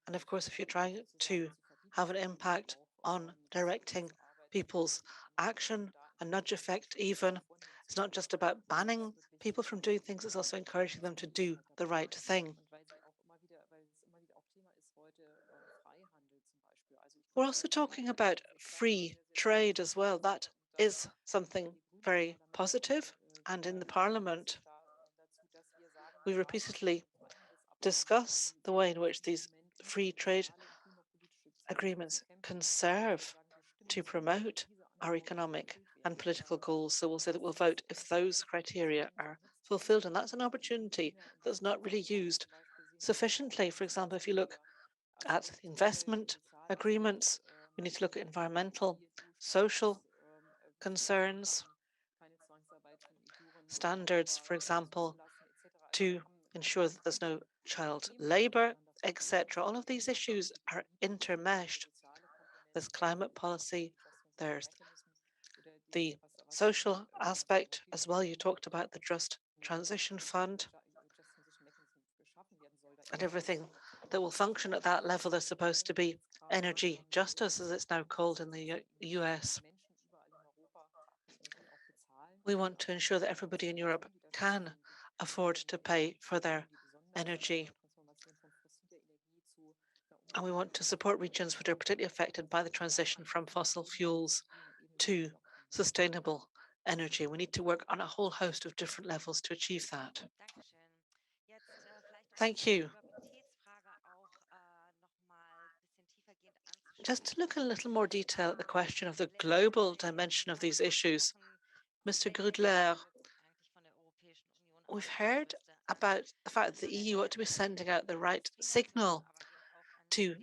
And of course, if you're trying to have an impact on directing people's action, a nudge effect even, it's not just about banning people from doing things, it's also encouraging them to do the right thing. We're also talking about free trade as well. That is something very positive. And in the Parliament, we repeatedly discuss the way in which these free trade agreements can serve to promote our economic and political goals. So we'll say that we'll vote if those criteria are fulfilled. And that's an opportunity that's not really used sufficiently. For example, if you look at investment agreements, we need to look at environmental, social concerns, standards, for example, to ensure that there's no child labor etc. All of these issues are intermeshed. There's climate policy, there's the social aspect as well. You talked about the Just Transition Fund and everything that will function at that level. There's supposed to be energy justice, as it's now called in the US. We want to ensure that everybody in Europe can afford to pay for their energy. And we want to support regions which are particularly affected by the transition from fossil fuels to sustainable energy. We need to work on a whole host of different levels to achieve that. Thank you. Just to look in a little more detail at the question of the global dimension of these issues, Mr. Grudler, we've heard about the fact that the EU ought to be sending out the right signal to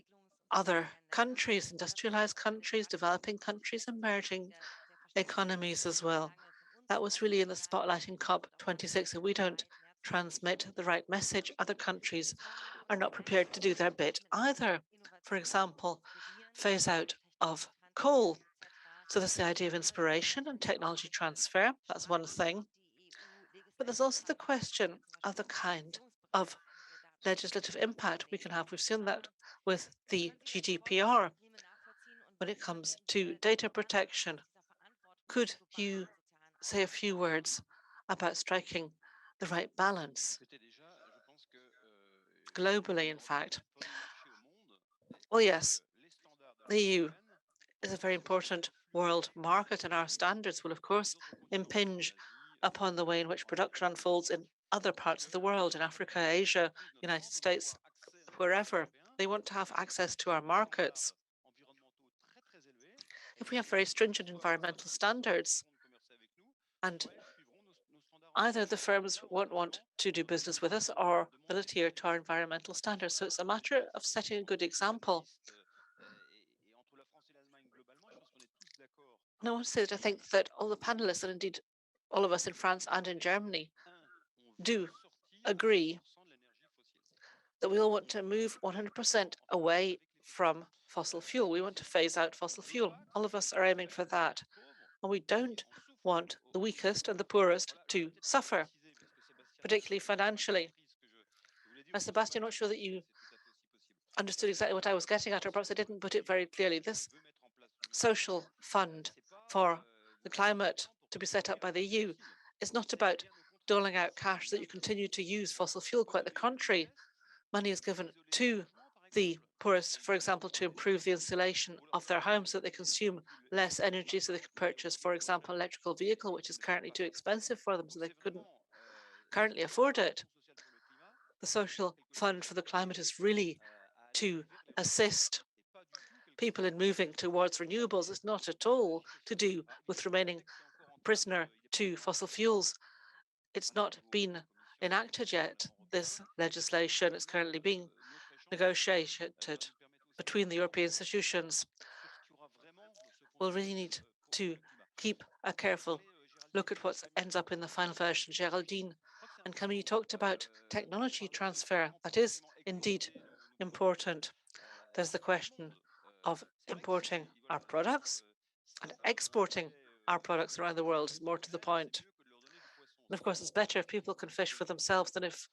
other countries, industrialized countries, developing countries, emerging economies as well. That was really in the spotlight in COP26. If we don't transmit the right message, other countries are not prepared to do their bit either. For example, phase out of coal. So there's the idea of inspiration and technology transfer. That's one thing. But there's also the question of the kind of legislative impact we can have. We've seen that with the GDPR when it comes to data protection. Could you say a few words about striking the right balance globally, in fact? Well, yes, the EU is a very important world market, and our standards will, of course, impinge upon the way in which production unfolds in other parts of the world, in Africa, Asia, United States, wherever. They want to have access to our markets. If we have very stringent environmental standards, and either the firms won't want to do business with us or they'll adhere to our environmental standards. So it's a matter of setting a good example. And I want to say that I think that all the panelists, and indeed all of us in France and in Germany, do agree that we all want to move 100% away from fossil fuel. We want to phase out fossil fuel. All of us are aiming for that. And we don't want the weakest and the poorest to suffer, particularly financially. Now, Sebastian, I'm not sure that you understood exactly what I was getting at, or perhaps I didn't put it very clearly. This social fund for the climate to be set up by the EU is not about doling out cash so that you continue to use fossil fuel. Quite the contrary. Money is given to the poorest, for example, to improve the insulation of their homes so that they consume less energy, so they can purchase, for example, an electrical vehicle, which is currently too expensive for them, so they couldn't currently afford it. The social fund for the climate is really to assist people in moving towards renewables. It's not at all to do with remaining prisoner to fossil fuels. It's not been enacted yet, this legislation. It's currently being negotiated between the European institutions. We'll really need to keep a careful look at what ends up in the final version. Geraldine and Camille talked about technology transfer. That is indeed important. There's the question of importing our products and exporting our products around the world is more to the point. And of course, it's better if people can fish for themselves than if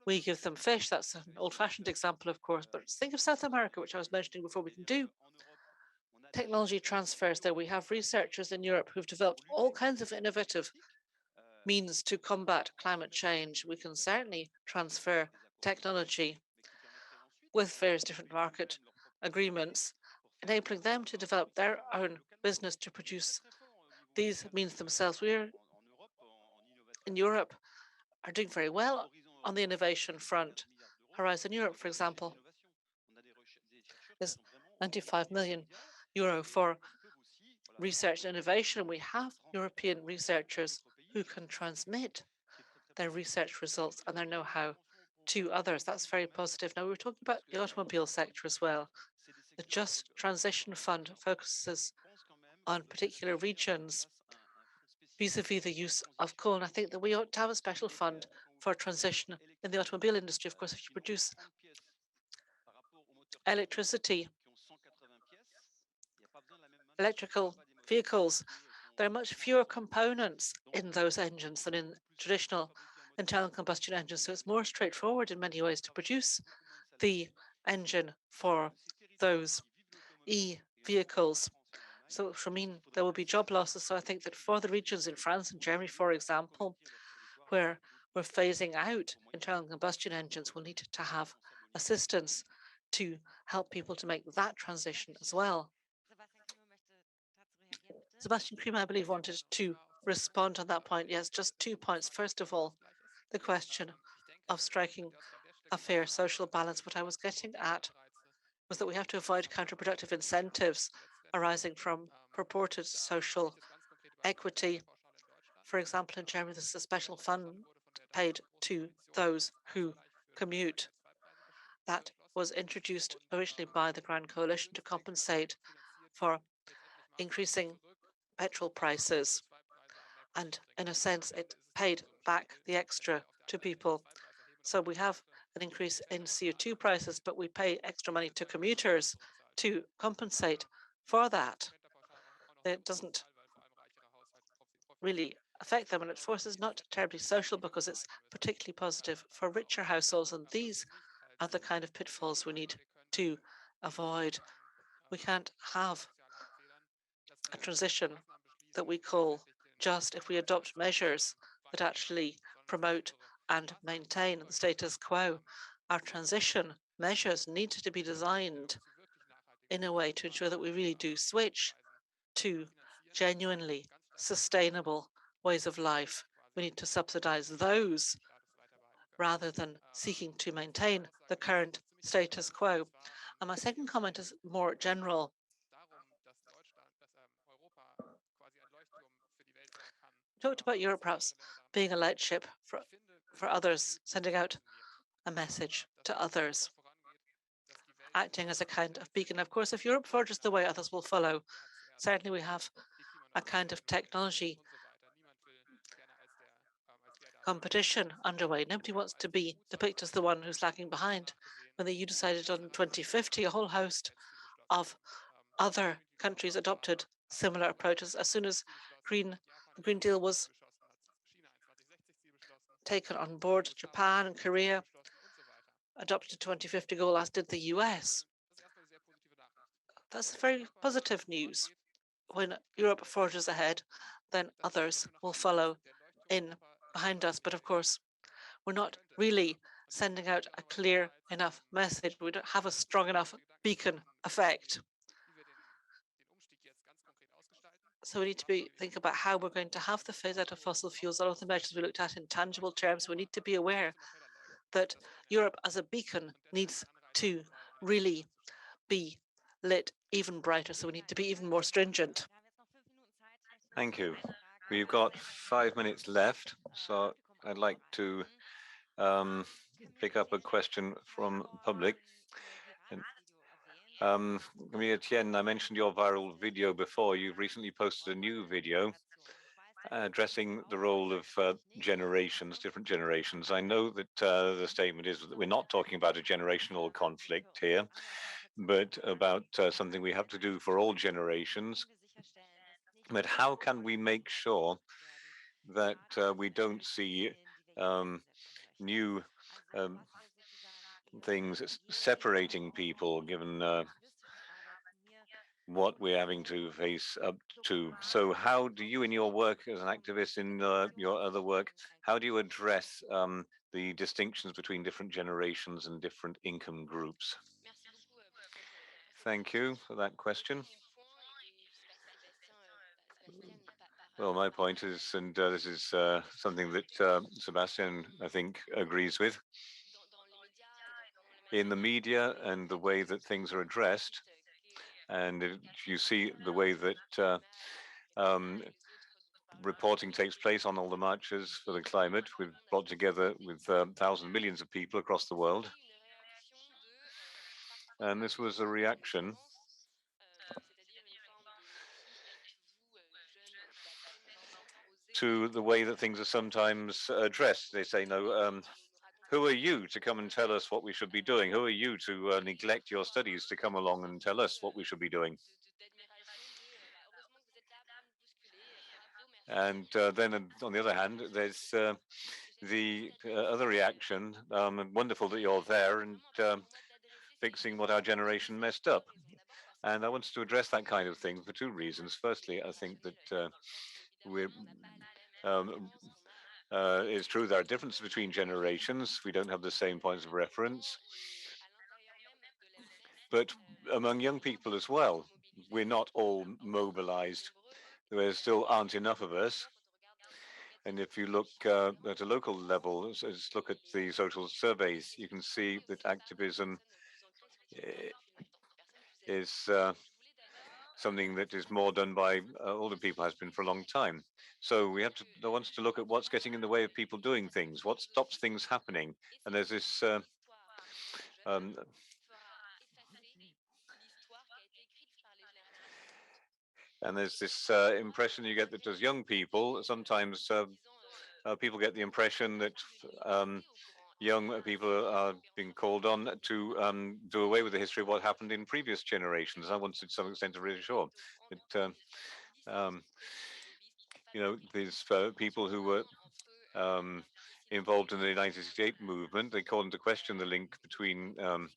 we give them fish. That's an old-fashioned example, of course, but think of South America, which I was mentioning before. We can do technology transfers there. We have researchers in Europe who've developed all kinds of innovative means to combat climate change. We can certainly transfer technology with various different market agreements, enabling them to develop their own business to produce these means themselves. We're in Europe are doing very well on the innovation front. Horizon Europe, for example, is 95 million euro for research and innovation. We have European researchers who can transmit their research results and their know-how to others. That's very positive. Now, we were talking about the automobile sector as well. The Just Transition Fund focuses on particular regions vis-a-vis the use of coal. And I think that we ought to have a special fund for transition in the automobile industry. Of course, if you produce electricity, electrical vehicles, there are much fewer components in those engines than in traditional internal combustion engines. So it's more straightforward in many ways to produce the engine for those e-vehicles. So it will mean there will be job losses. So I think that for the regions in France and Germany, for example, where we're phasing out internal combustion engines, we'll need to have assistance to help people to make that transition as well. Sebastian Grima, I believe, wanted to respond on that point. Yes, just 2 points. First of all, the question of striking a fair social balance. What I was getting at was that we have to avoid counterproductive incentives arising from purported social equity. For example, in Germany, there's a special fund paid to those who commute. That was introduced originally by the Grand Coalition to compensate for increasing petrol prices. And in a sense, it paid back the extra to people. So we have an increase in CO2 prices, but we pay extra money to commuters to compensate for that. It doesn't really affect them, and it forces not terribly social because it's particularly positive for richer households. And these are the kind of pitfalls we need to avoid. We can't have a transition that we call just if we adopt measures that actually promote and maintain the status quo. Our transition measures need to be designed in a way to ensure that we really do switch to genuinely sustainable ways of life. We need to subsidize those rather than seeking to maintain the current status quo. And my second comment is more general. Talked about Europe perhaps being a lightship for others, sending out a message to others, acting as a kind of beacon. Of course, if Europe forges the way, others will follow. Certainly, we have a kind of technology competition underway. Nobody wants to be depicted as the one who's lagging behind. When the EU decided on 2050, a whole host of other countries adopted similar approaches. As soon as the Green Deal was taken on board, Japan and Korea adopted a 2050 goal, as did the US. That's very positive news. When Europe forges ahead, then others will follow in behind us. But of course, we're not really sending out a clear enough message. We don't have a strong enough beacon effect. So we need to think about how we're going to have the phase out of fossil fuels. All of the measures we looked at in tangible terms. We need to be aware that Europe as a beacon needs to really be lit even brighter. So we need to be even more stringent. Thank you. We've got 5 minutes left, so I'd like to pick up a question from the public. Camille Etienne, I mentioned your viral video before. You've recently posted a new video addressing the role of generations, different generations. I know that the statement is that we're not talking about a generational conflict here, but about something we have to do for all generations. But how can we make sure that we don't see new things separating people, given what we're having to face up to? So how do you, in your work as an activist, in your other work, how do you address the distinctions between different generations and different income groups? Thank you for that question. Well, my point is, and this is something that Sebastian, I think, agrees with. In the media and the way that things are addressed, and if you see the way that reporting takes place on all the marches for the climate, we've brought together with thousands, millions of people across the world. And this was a reaction to the way that things are sometimes addressed. They say, no, Who are you to come and tell us what we should be doing? Who are you to neglect your studies to come along and tell us what we should be doing? And then on the other hand, there's the other reaction. Wonderful that you're there and fixing what our generation messed up. And I wanted to address that kind of thing for two reasons. Firstly, I think that we're um, it's true there are differences between generations. We don't have the same points of reference. But among young people as well, we're not all mobilized. There still aren't enough of us. And if you look at a local level, just look at the social surveys, you can see that activism is something that is more done by older people, has been for a long time. So we have to, I want to look at what's getting in the way of people doing things, what stops things happening. And there's this um, impression you get that as young people, sometimes people get the impression that young people are being called on to do away with the history of what happened in previous generations. I wanted to some extent to reassure that um, these people who were involved in the 1968 movement, they called into question the link between um,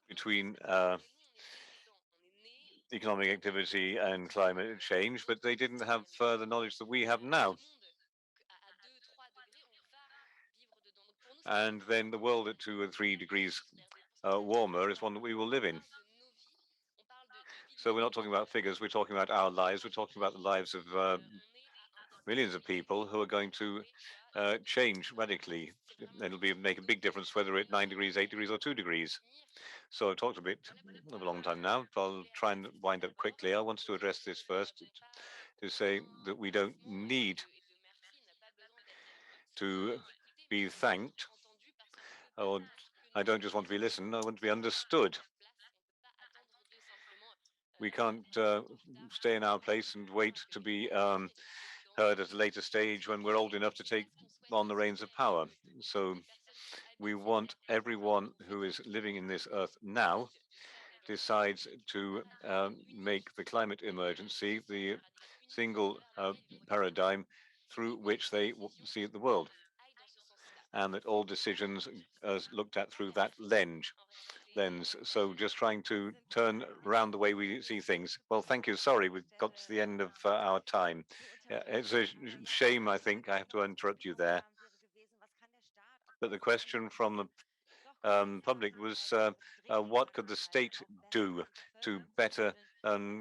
between economic activity and climate change, but they didn't have the knowledge that we have now. And then the world at 2 or 3 degrees warmer is one that we will live in. So we're not talking about figures, we're talking about our lives, we're talking about the lives of millions of people who are going to change radically. It'll make a big difference whether it's 9 degrees, 8 degrees, or 2 degrees. So I've talked a bit of a long time now, but I'll try and wind up quickly. I wanted to address this first to say that we don't need to be thanked, or I don't just want to be listened, I want to be understood. We can't stay in our place and wait to be heard at a later stage when we're old enough to take on the reins of power. So we want everyone who is living in this earth now decides to make the climate emergency the single paradigm through which they see the world, and that all decisions are looked at through that lens. So just trying to turn around the way we see things. Well, thank you. Sorry, we've got to the end of our time. Yeah, it's a shame, I think, I have to interrupt you there. But the question from the public was, what could the state do to better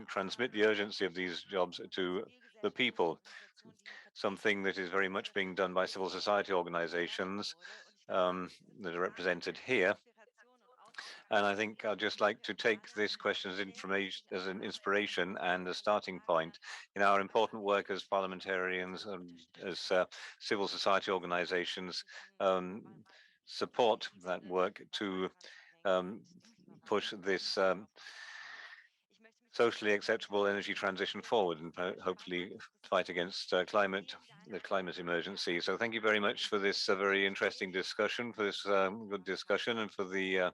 transmit the urgency of these jobs to the people? Something that is very much being done by civil society organizations that are represented here. And I think I'd just like to take this question as information, as an inspiration and a starting point in our important work as parliamentarians and as civil society organizations. Support that work to push this socially acceptable energy transition forward and hopefully fight against the climate emergency. So thank you very much for this very interesting discussion, for this good discussion, and for the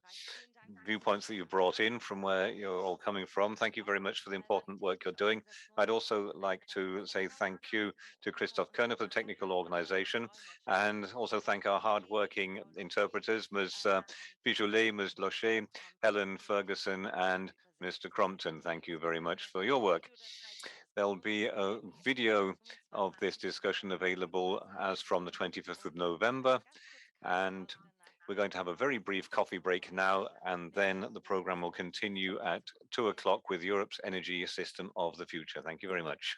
viewpoints that you brought in from where you're all coming from. Thank you very much for the important work you're doing. I'd also like to say thank you to Christoph Kerner for the technical organization, and also thank our hardworking interpreters, Ms. Pijolet, Ms. Locher, Helen Ferguson, and Mr. Crompton. Thank you very much for your work. There'll be a video of this discussion available as from the 25th of November, and we're going to have a very brief coffee break now, and then the program will continue at 2 o'clock with Europe's energy system of the future. Thank you very much.